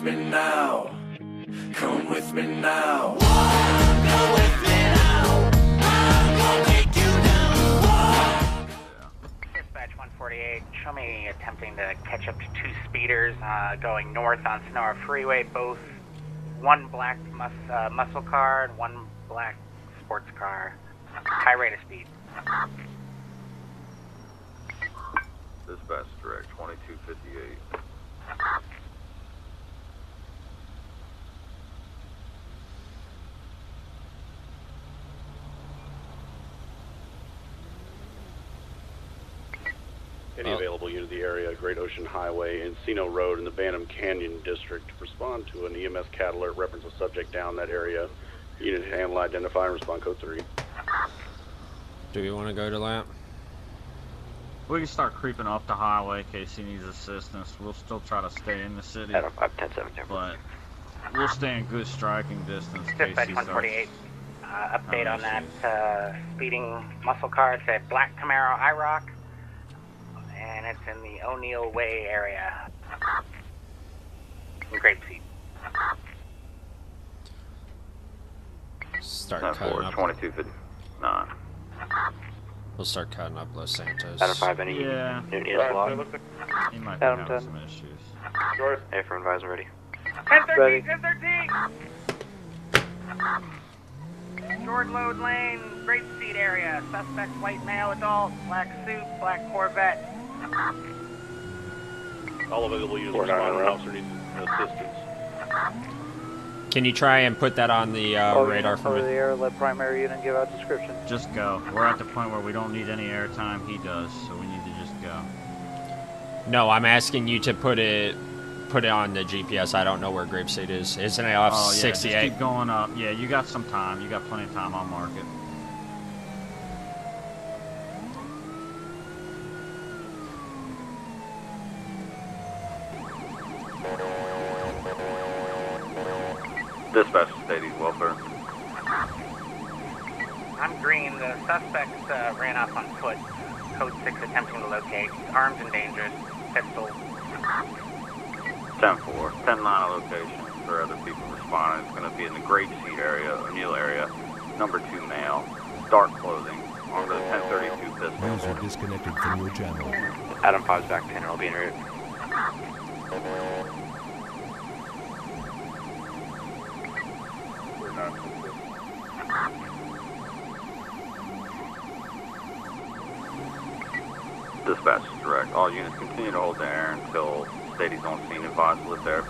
with me now. Come with me now. Come with me now. I'm gonna take you down. Dispatch 148, show me attempting to catch up to two speeders going north on Sonora Freeway, both one black muscle car and one black sports car. High rate of speed. Dispatch direct 2258. Any available unit of the area, Great Ocean Highway, Encino Road in the Bantam Canyon District. Respond to an EMS cat alert, reference a subject down that area. Unit handle, identify, and respond code 3. Do you want to go to that? We can start creeping off the highway in case he needs assistance. We'll still try to stay in the city, but we'll stay in good striking distance in case Dispatch he 148, starts. update on that speeding muscle car. It's a black Camaro IROC, and it's in the O'Neill Way area. Great seat. Start 10-4, cutting up. 2259. We'll start cutting up Los Santos. Yeah. He might be having some issues. A for advisor ready. 1013, 1013! Short load lane, great seat area. Suspect white male adult, black suit, black Corvette. All available units respond when officer needs assistance. Can you try and put that on the radar for me? the air, let primary unit give out description. Just go. We're at the point where we don't need any airtime. He does, so we need to just go. No, I'm asking you to put it on the GPS. I don't know where Grapeseed is. Isn't it off 68? Just keep going up. Yeah, you got some time. You got plenty of time. I'll mark it. Dispatch Stadium welfare. I'm green. The suspect ran off on foot. Code 6 attempting to locate. Armed and dangerous. Pistol. 10-4. 10-9 location for other people responding. It's going to be in the Great Seat area, O'Neill area. Number 2 male. Dark clothing. Armed with a 1032 pistol. User disconnected from your channel. Adam 5's back to I'll be en route. Dispatch is direct. All units continue to hold the air until Stadi's on scene. Advise to lift air.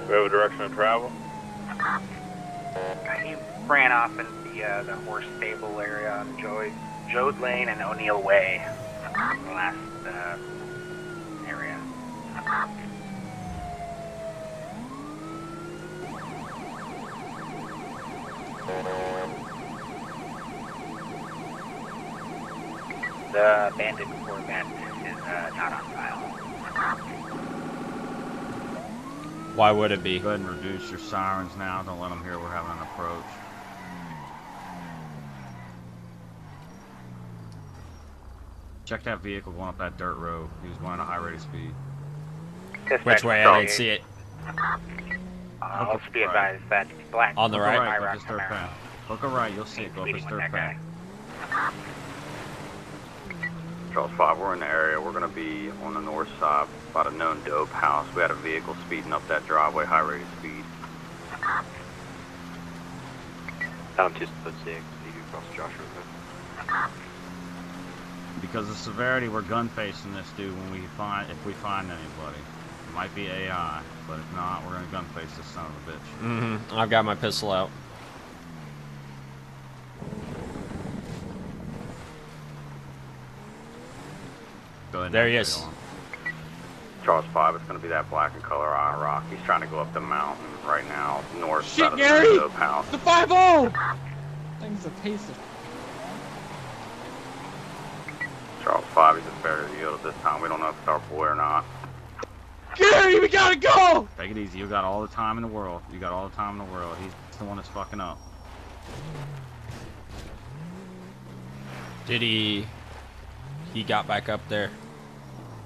We have a direction of travel. He ran off in the horse stable area on Jode Lane and O'Neill Way. The last area. The abandoned Corvette is not on file. Why would it be? Go ahead and reduce your sirens now. Don't let them hear we're having an approach. Check that vehicle going up that dirt road. He was going at a high rate of speed. Which way? I didn't see it. Let's be advised that black on the right. Go up this dirt path. Look right, you'll see it. Go up this dirt path. Charles 5, we're in the area. We're going to be on the north side by the known dope house. We had a vehicle speeding up that driveway, high rate of speed. Down 2 split 6, you cross Joshua. Because of severity, we're gun facing this dude when if we find anybody. It might be AI, but if not, we're gonna gun face this son of a bitch. Mm-hmm. I've got my pistol out. Go ahead. There he is. Charles 5, it's going to be that black and color IROC. He's trying to go up the mountain right now, north side of the dope house. The 5-0! Thing's a pace of... Charles 5, he's a fair yield at this time. We don't know if it's our boy or not. Gary, we gotta go! Take it easy. You got all the time in the world. You got all the time in the world. He's the one that's fucking up. Did he He got back up there.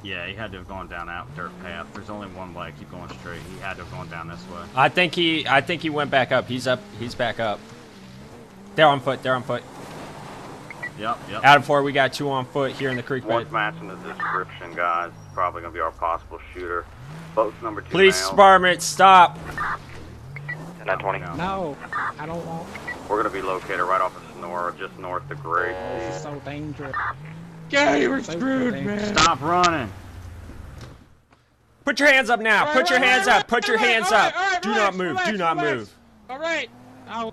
Yeah, he had to have gone down that dirt path. There's only one way. Keep going straight. He had to have gone down this way. I think he went back up. He's up. He's back up. They're on foot. They're on foot. Yep. Out of 4, we got 2 on foot here in the creek bed. One's matching the description, guys. Probably gonna be our possible shooter. Both number 2 Police males. department, stop. 10-20. No, I don't want. We're gonna be located right off of Sonora, just north of Grape. This is so dangerous. Gary, we're So screwed, dangerous. man. Stop running. Put your hands up now. Put your hands up. Put your hands up. Do not relax, move. relax, Do not relax. move. All right. Oh,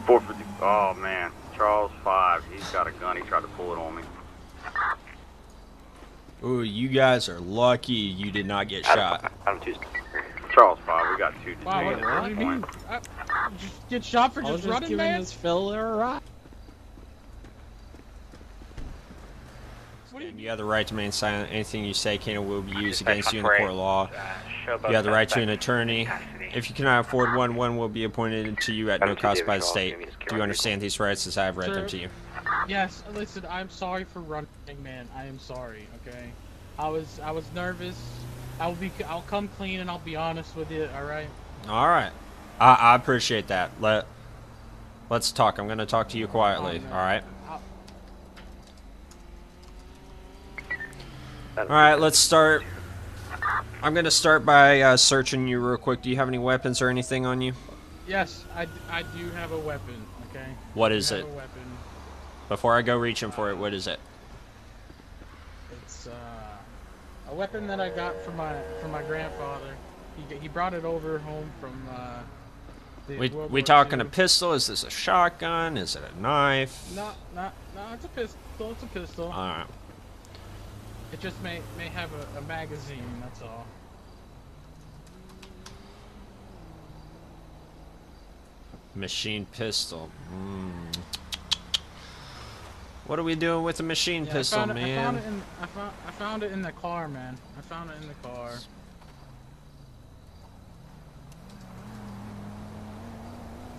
450. Oh man, Charles 5. He's got a gun. He tried to pull it on me. Ooh, you guys are lucky you did not get shot. I'm 2. Charles 5. We got 2 Wow, detained what at do this you mean? point. Just get shot for I was just just running, giving man? this filler a ride. What do you You have the right to remain silent. Anything you say can and will be used Dispatch against you in the court of law. Showboat You have the right to suspect an attorney. custody. If you cannot afford one will be appointed to you at no cost by the state. Do you understand these rights as I have read them to you? Yes, listen, I'm sorry for running, man. I am sorry, okay? I was nervous. I'll come clean and I'll be honest with you, all right? All right. I appreciate that. Let's talk. I'm going to talk to you quietly, all right? All right, let's start. I'm going to start by searching you real quick. Do you have any weapons or anything on you? Yes, I do have a weapon, okay? What I is do have it? a weapon. Before I go reaching for it, what is it? It's a weapon that I got from my grandfather. He brought it over home from the World We War talking II. a pistol? Is this a shotgun? Is it a knife? No, it's a pistol. It's a pistol. All right. It just may have a magazine. That's all. Machine pistol. What are we doing with a machine Yeah, pistol, I man? found it in the car, man. I found it in the car.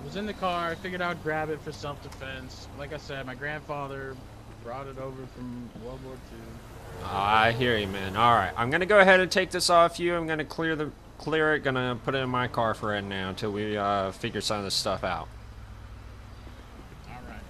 It was in the car. I figured I'd grab it for self-defense. Like I said, my grandfather brought it over from World War II. I hear you, man. All right, I'm gonna go ahead and take this off you. I'm gonna clear it. Gonna put it in my car for right now until we figure some of this stuff out. All right.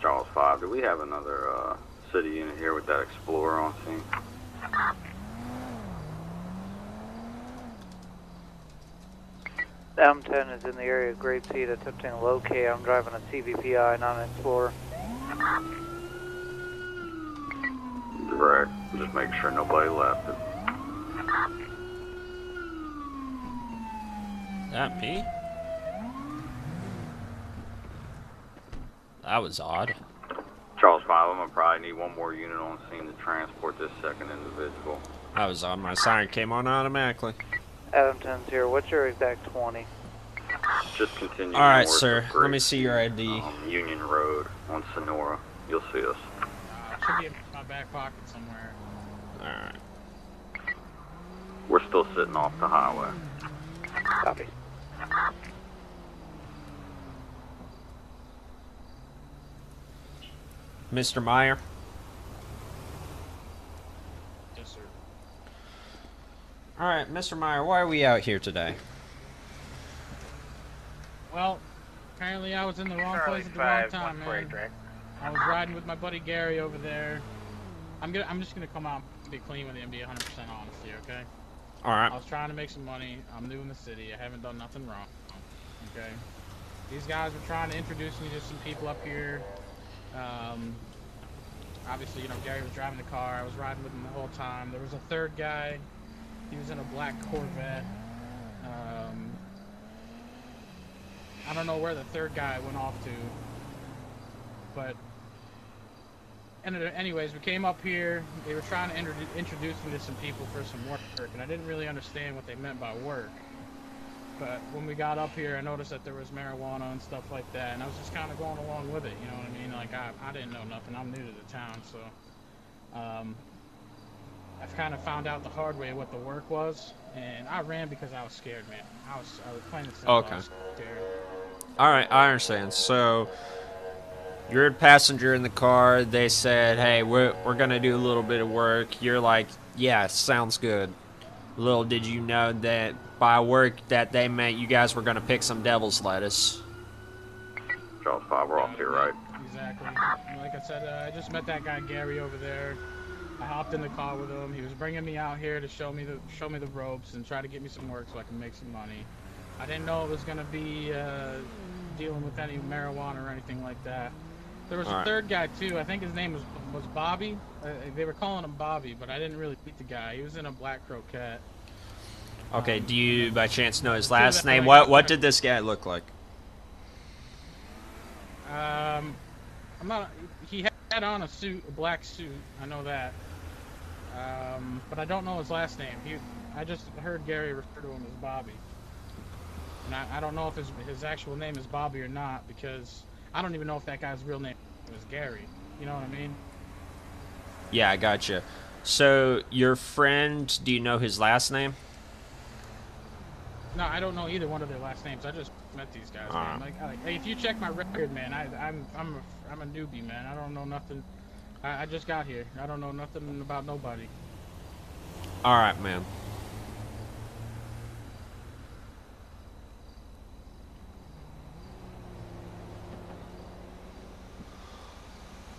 Charles 5. Do we have another city unit here with that Explorer on scene? M10 is in the area of Grape Seed attempting to locate. I'm driving a CVPI, not an Explorer. Correct. Just making sure nobody left it. That me? That was odd. Charles 5, I'm gonna probably need one more unit on scene to transport this second individual. That was odd. My siren came on automatically. Adam 10's here. What's your exact 20? Just continue. All right, north sir. of Grape Let me see your Seed, ID. Union Road on Sonora. You'll see us. It should be in my back pocket somewhere. All right. We're still sitting off the highway. Copy. Mr. Meyer. Yes, sir. All right, Mr. Meyer. Why are we out here today? Well, apparently I was in the wrong place at the wrong time, man. I was riding with my buddy Gary over there. I'm just gonna come out and be clean with you and be 100% honest here, okay? All right. I was trying to make some money. I'm new in the city. I haven't done nothing wrong. Okay. These guys were trying to introduce me to some people up here. Obviously, you know, Gary was driving the car. I was riding with him the whole time. There was a third guy. He was in a black Corvette. I don't know where the third guy went off to, but anyways, we came up here. They were trying to introduce me to some people for some work, and I didn't really understand what they meant by work. But when we got up here, I noticed that there was marijuana and stuff like that, and I was just kind of going along with it, you know what I mean? Like, I didn't know nothing. I'm new to the town, so I've kind of found out the hard way what the work was, and I ran because I was scared, man. I was plain and simple. Okay. I was scared. All right, I understand. So you're a passenger in the car. They said, "Hey, we're gonna do a little bit of work." You're like, "Yeah, sounds good." Little did you know that by work that they meant you guys were gonna pick some devil's lettuce. Jaws 5, we're off here, right? Exactly. Like I said, I just met that guy Gary over there. I hopped in the car with him. He was bringing me out here to show me the ropes and try to get me some work so I can make some money. I didn't know it was gonna be dealing with any marijuana or anything like that. There was a third guy too. I think his name was Bobby. They were calling him Bobby, but I didn't really meet the guy. He was in a black Croquette. Okay, do you by chance know his last name? What did this guy look like? I'm not. He had on a suit, a black suit. I know that. But I don't know his last name. I just heard Gary refer to him as Bobby. And I don't know if his actual name is Bobby or not, because I don't even know if that guy's real name was Gary. You know what I mean? Yeah, I gotcha. So your friend, do you know his last name? No, I don't know either one of their last names. I just met these guys, man. Like, hey, if you check my record, man, I'm a newbie, man. I don't know nothing. I just got here. I don't know nothing about nobody. All right, man.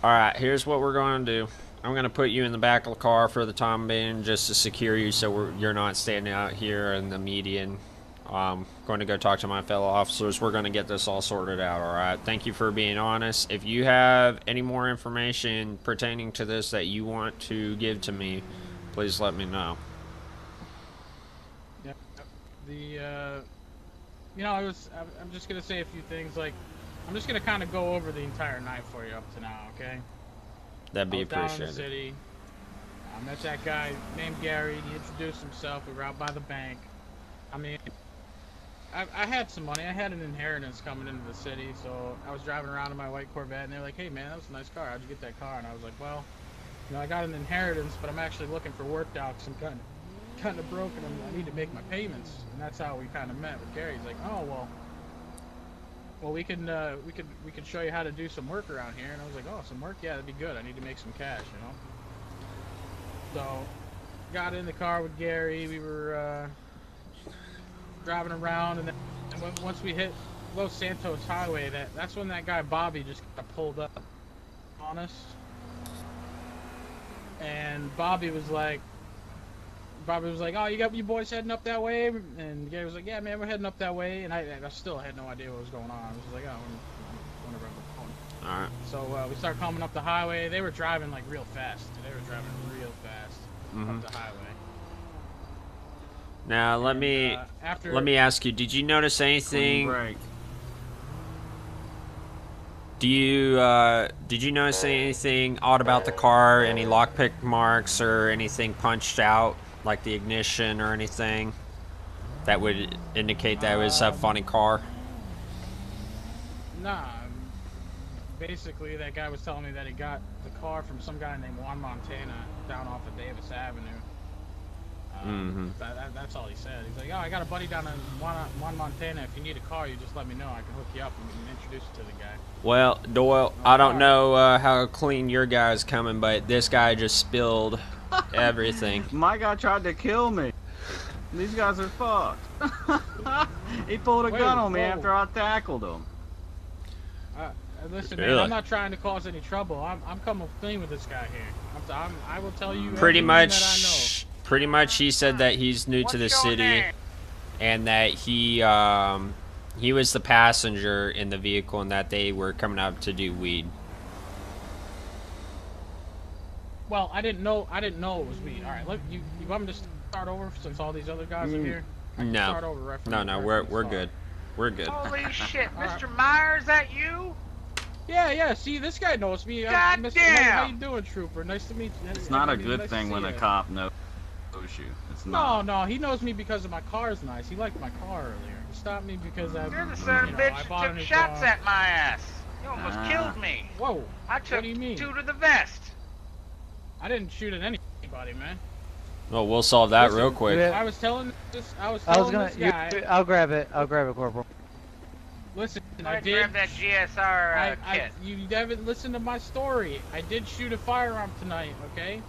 All right, here's what we're going to do. I'm going to put you in the back of the car for the time being just to secure you so you're not standing out here in the median. I'm going to go talk to my fellow officers. We're going to get this all sorted out, all right? Thank you for being honest. If you have any more information pertaining to this that you want to give to me, please let me know. Yep. You know, I'm just going to say a few things. Like, I'm just going to kind of go over the entire night for you up to now, okay? That'd be appreciated. Down in the city. I met that guy named Gary. He introduced himself. We were out by the bank. I mean, I had some money. I had an inheritance coming into the city, so I was driving around in my white Corvette, and they're like, "Hey, man, that was a nice car. How'd you get that car?" And I was like, "Well, you know, I got an inheritance, but I'm actually looking for work now because I'm kind of broke, and I need to make my payments." And that's how we kind of met with Gary. He's like, "Oh, well, we can show you how to do some work around here." And I was like, "Oh, some work? Yeah, that'd be good. I need to make some cash, you know." So, got in the car with Gary. We were driving around, and then once we hit Los Santos Highway, that's when that guy Bobby just got pulled up. Honest. And Bobby was like, "Oh, you boys heading up that way?" And Gary was like, "Yeah, man, we're heading up that way." And I still had no idea what was going on. I was just like, "Oh, whenever I'm going." All right. So we started coming up the highway. They were driving like real fast. They were driving real fast up the highway. Now let me ask you. Did you notice anything? Did you notice anything odd about the car? Any lockpick marks or anything punched out, like the ignition or anything, that would indicate that it was a funny car? Nah. Basically, that guy was telling me that he got the car from some guy named Juan Montana down off of Davis Avenue. That's all he said. He's like, "Oh, I got a buddy down in Juan Montana. If you need a car, you just let me know. I can hook you up and introduce you to the guy." Well, Doyle, I don't know how clean your guy's coming, but this guy just spilled everything. My guy tried to kill me. These guys are fucked. He pulled a gun on me after I tackled him. Listen, Really? man, I'm not trying to cause any trouble. I'm coming clean with this guy here. I will tell you Pretty everything much. that I know. Pretty much, he said that he's new to the city, and that he was the passenger in the vehicle, and that they were coming out to do weed. Well, I didn't know it was weed. All right, look, you want me to start over since all these other guys are here? I can No. start over right from No, the- right we're from the we're start. good. We're good. Holy shit, All right. Mr. Myers, that you? Yeah. See, this guy knows me. God Mr. damn. How you doing, Trooper? Nice to meet you. It's not a good nice thing to when see a ya. cop knows you. It's not. No, he knows me because of my car's nice. He liked my car earlier. He stopped me because I, You're the son of a I bitch bought a took new shots car. at my ass. You almost Ah. killed me. Whoa! I took do you mean? 2 to the vest. I didn't shoot at anybody, man. Well, we'll solve that real quick. Yeah. I was telling this. I was I was telling gonna. this guy. I'll grab it. I'll grab it, Corporal. Listen, Go I ahead, did. grab that GSR kit. You haven't listened to my story. I did shoot a firearm tonight. Okay,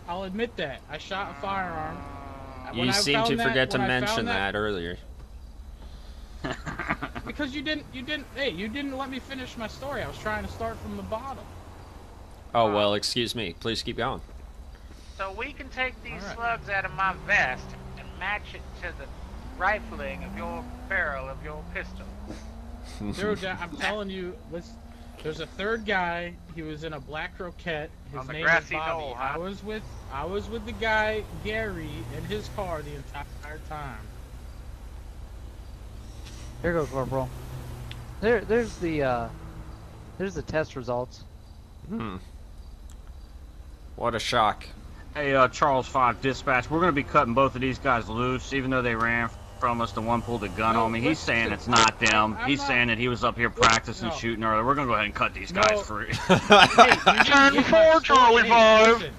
I'll admit that. I shot a firearm. When You I seem to found forget to when I mention found that earlier. Because you didn't. Hey, you didn't let me finish my story. I was trying to start from the bottom. Oh, well, excuse me. Please keep going. So we can take these All right. slugs out of my vest and match it to the rifling of your barrel of your pistol. Dude, I'm telling you, there's a third guy. He was in a black croquette. His On the name is grassy Bobby. knoll, huh? I was with the guy Gary in his car the entire time. Here goes, Corporal. There's the test results. What a shock. Hey, Charles 5 Dispatch, we're going to be cutting both of these guys loose, even though they ran from us. The one pulled a gun No, on me. He's listen, saying it's not them. I'm He's not- saying that he was up here practicing no. shooting earlier. We're going to go ahead and cut these guys No. free. Turn 4, Charlie 5.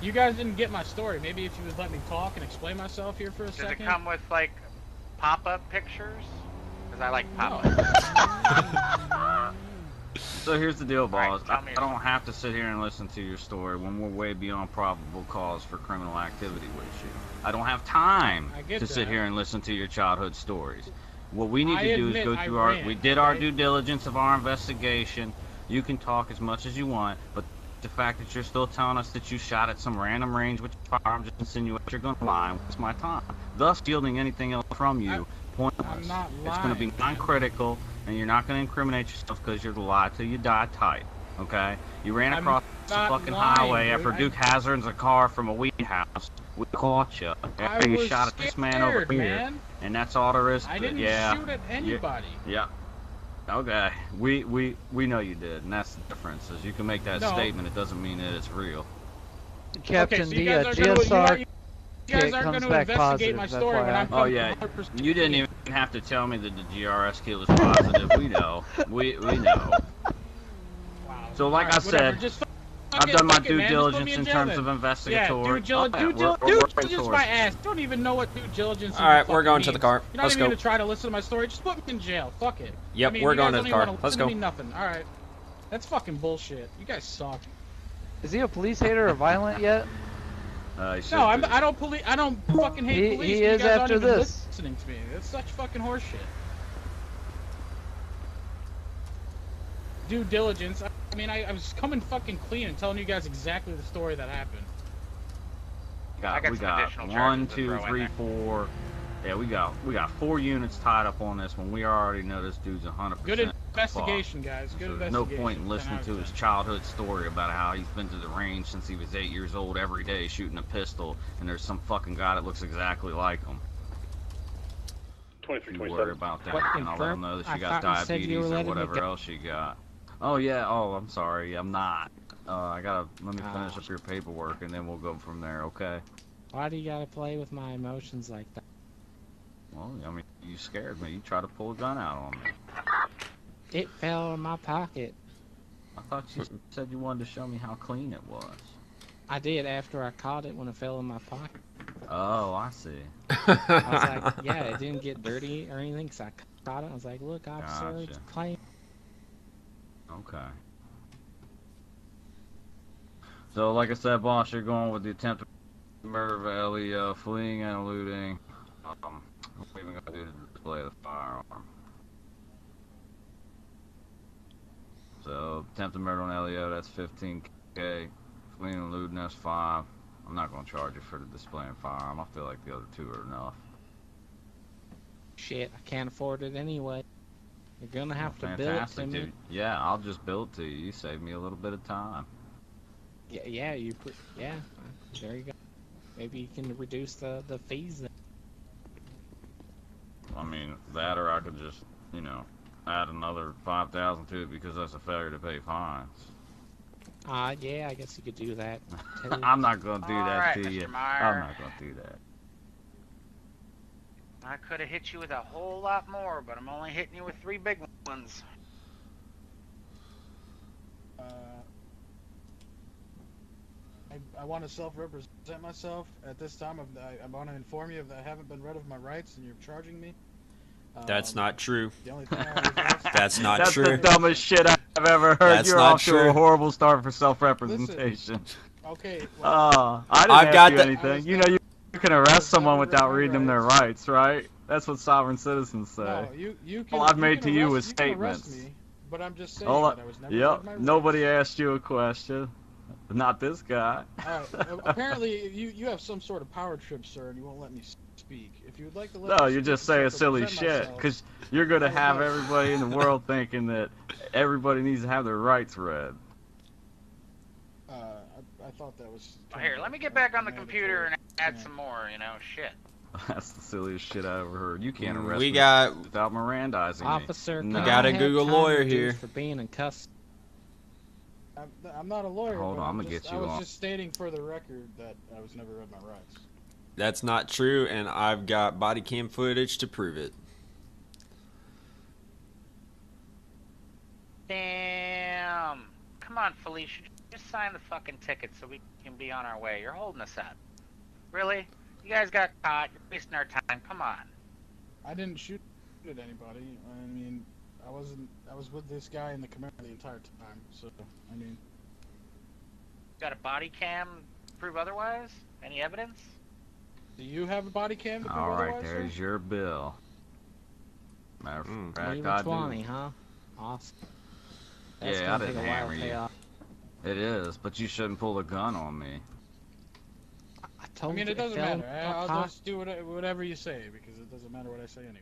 You guys didn't get my story. Maybe if you would let me talk and explain myself here for a Does second. it come with like pop-up pictures? Because I like No. pop-up. So here's the deal, boss. Alright, tell me I don't have to sit here and listen to your story when we're way beyond probable cause for criminal activity with you. I don't have time I get to sit that. here and listen to your childhood stories. What we need I to do is admit go I through our... ran, We did our okay? due diligence of our investigation. You can talk as much as you want, but the fact that you're still telling us that you shot at some random range with your firearm just insinuates you're going to lie and waste my time. Thus, shielding anything else from you, pointless. I'm not It's going to be lying, man. non-critical, and you're not going to incriminate yourself because you're the lie till you die type. Okay? You ran I'm across the not fucking lying, highway dude. after Duke hazards a car from a weed house. We caught you I after you was shot at this man over scared, here, man. and that's all there is to I it. didn't Yeah. shoot at anybody. Yeah. Okay. We know you did, and that's the difference. Is you can make that No. statement, it doesn't mean that it's real. Captain, okay, so the you guys are GSR gonna, you guys kit aren't comes going to back investigate positive. my That's story when why I'm Oh coming yeah, 100% you didn't even have to tell me that the GRS kit was positive. We know. We know. Wow. So like Alright, I said, whatever. Just I've done my fuck it, due man. Just put me diligence in jail terms then. of Yeah, investigatory. due diligence. Due diligence my ass. Don't even know what due diligence. Alright, even we're fucking going to the means. car. You're not Let's even go. gonna try to listen to my story. Just put me in jail. Fuck it. Yep, I mean, we're you going guys to the don't even car. wanna Let's listen to go. me nothing. All right. That's fucking bullshit. You guys suck. Is he a police hater or violent yet? He should No, be. I don't fucking hate He police. is you guys after aren't even this. listening to me. That's such fucking horseshit. Due diligence. I mean, I was coming fucking clean and telling you guys exactly the story that happened. I got we some got additional 1, charges to 2, throw in 3, there. 4. Yeah, we got 4 units tied up on this one. We already know this dude's 100%. Good investigation, guys. Good So there's investigation. no point in listening 10 to out of his 10. childhood story about how he's been to the range since he was 8 years old every day shooting a pistol, and there's some fucking guy that looks exactly like him. 23, You worry 27. about that, What, and I'll let him know that I you got thought you said you were diabetes or letting me whatever go. else you got. Oh yeah, I'm sorry, I'm not. Let me finish Ah. up your paperwork, and then we'll go from there, okay? Why do you gotta play with my emotions like that? Well, I mean, you scared me. You tried to pull a gun out on me. It fell in my pocket. I thought you said you wanted to show me how clean it was. I did after I caught it when it fell in my pocket. Oh, I see. I was like, yeah, it didn't get dirty or anything, so I caught it. I was like, look, officer, it's Gotcha. clean. Okay. So, like I said, boss, you're going with the attempted murder of Ellie, fleeing and eluding. What are we even going to do to display the firearm? So, attempted murder on Elio, that's 15K. Fleeing and looting, that's 5. I'm not going to charge you for the displaying firearm. I feel like the other 2 are enough. Shit, I can't afford it anyway. You're gonna have to bill it to me. Dude. Yeah, I'll just bill it to you. You save me a little bit of time. Yeah, yeah, there you go. Maybe you can reduce the fees then. I mean, that or I could just, you know, add another 5,000 to it because that's a failure to pay fines. Yeah, I guess you could do that. too. I'm not going to do that Alright, to Mr. you. Meyer. I'm not going to do that. I could have hit you with a whole lot more, but I'm only hitting you with 3 big ones. I want to self-represent myself. At this time, I want to inform you that I haven't been read of my rights, and you're charging me. That's not true. The only thing I was asked- That's not That's true. the dumbest shit I've ever heard. That's You're not off to true. a horrible start for self-representation. Okay. Well, I didn't I've ask got you the- anything. You know, you can arrest someone without reading them their rights, right? That's what sovereign citizens say. no, you can. All I've you made can to you arrest- was you can arrest statements. me, but I'm just saying Hold that I was on. never Yep. read my rights. Nobody asked you a question. Not this guy. Apparently, you have some sort of power trip, sir, and you won't let me speak. If you would like to let No, me you're speak just and saying silly self-represent shit. myself, Because you're going to I would have like- everybody in the world thinking that everybody needs to have their rights read. I thought that was. Well, here, let me get back on the computer and add some more, you know, shit. That's the silliest shit I ever heard. You can't arrest We me got- without Mirandizing me. Officer, No. can got I a have Google time lawyer reduced here. for being in custody. I'm not a lawyer. Hold but on, I'm I'm gonna get I you was on. just stating for the record that I was never read my rights. That's not true, and I've got body cam footage to prove it. Damn. Come on, Felicia. Just sign the fucking ticket so we can be on our way. You're holding us up. Really? You guys got caught. You're wasting our time. Come on. I didn't shoot at anybody. I mean, I was with this guy in the command the entire time. So, I mean. Got a body cam to prove otherwise? Any evidence? Do you have a body cam to prove All right, otherwise, there's sir? your bill. Matter of fact, Even I 20, do. huh? Awesome. That's Yeah, I gonna didn't take a while hammer to pay you. off. It is, but you shouldn't pull a gun on me. I told I mean, you it doesn't fell matter. in my I'll pocket. just do whatever you say because it doesn't matter what I say anyway.